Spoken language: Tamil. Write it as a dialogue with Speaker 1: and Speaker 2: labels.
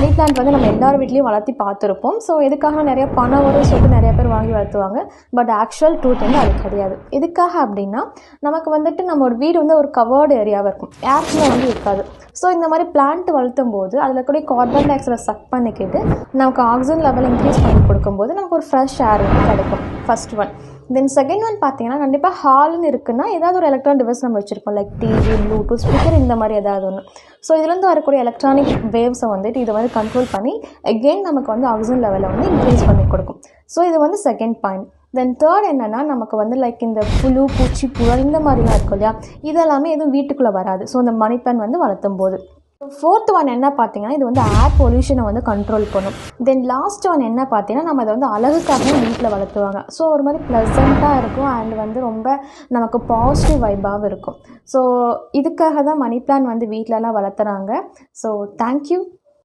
Speaker 1: மணி பிளான்ட் வந்து நம்ம எல்லார் வீட்லேயும் வளர்த்தி பார்த்துருப்போம். ஸோ எதுக்காக நிறைய பணம் வரும் சொல்லிட்டு நிறைய பேர் வாங்கி வளர்த்துவாங்க. பட் ஆக்சுவல் ட்ரூத் வந்து அது கிடையாது. எதுக்காக அப்படின்னா நமக்கு வந்துட்டு நம்ம ஒரு வீடு வந்து ஒரு கவர்டு ஏரியாவாக இருக்கும், ஏர்ஃப்ளோ வந்து இருக்காது. ஸோ இந்த மாதிரி பிளான்ட் வளர்த்தும் போது அதில் கூட கார்பன் டை ஆக்சைடை சக் பண்ணிக்கிட்டு நமக்கு ஆக்சிஜன் லெவல் இன்க்ரீஸ் பண்ணி கொடுக்கும்போது நமக்கு ஒரு ஃப்ரெஷ் ஏர் வந்து கிடைக்கும். First one. Then second one பார்த்தீங்கன்னா கண்டிப்பாக ஹால்னு இருக்குன்னா ஏதாவது ஒரு எலக்ட்ரானிக் டிவைஸ் நம்ம வச்சுருப்போம், லைக் டிவி, ப்ளூடூத், ஸ்பீக்கர், இந்த மாதிரி ஏதாவது ஒன்று. ஸோ இதுலேருந்து வரக்கூடிய எலக்ட்ரானிக் வேவ்ஸை வந்துட்டு இதை வந்து கண்ட்ரோல் பண்ணி எகெயின் நமக்கு வந்து ஆக்சிஜன் லெவலை வந்து இன்க்ரீஸ் பண்ணி கொடுக்கும். ஸோ இது வந்து செகண்ட் பாயிண்ட். தென் தேர்ட் என்னென்னா நமக்கு வந்து லைக் இந்த புழு, பூச்சி, புழல் இந்த மாதிரிலாம் இருக்கும் இல்லையா, இதெல்லாமே எதுவும் வீட்டுக்குள்ளே வராது. ஸோ இந்த மணி பிளான்ட் வந்து வளர்த்தும் போது. ஃபோர்த் ஒன் என்ன பார்த்தீங்கன்னா இது வந்து ஏர் பொல்யூஷனை வந்து கண்ட்ரோல் பண்ணும். தென் லாஸ்ட் ஒன் என்ன பார்த்தீங்கன்னா நம்ம இதை வந்து அழகுக்காகவும் வீட்டில் வளர்த்துவாங்க. ஸோ ஒரு மாதிரி ப்ளசண்ட்டாக இருக்கும் அண்ட் வந்து ரொம்ப நமக்கு பாசிட்டிவ் வைபாகவும் இருக்கும். ஸோ இதுக்காக தான் மணி பிளான்ட் வந்து வீட்டிலலாம் வளர்த்துறாங்க. So thank you.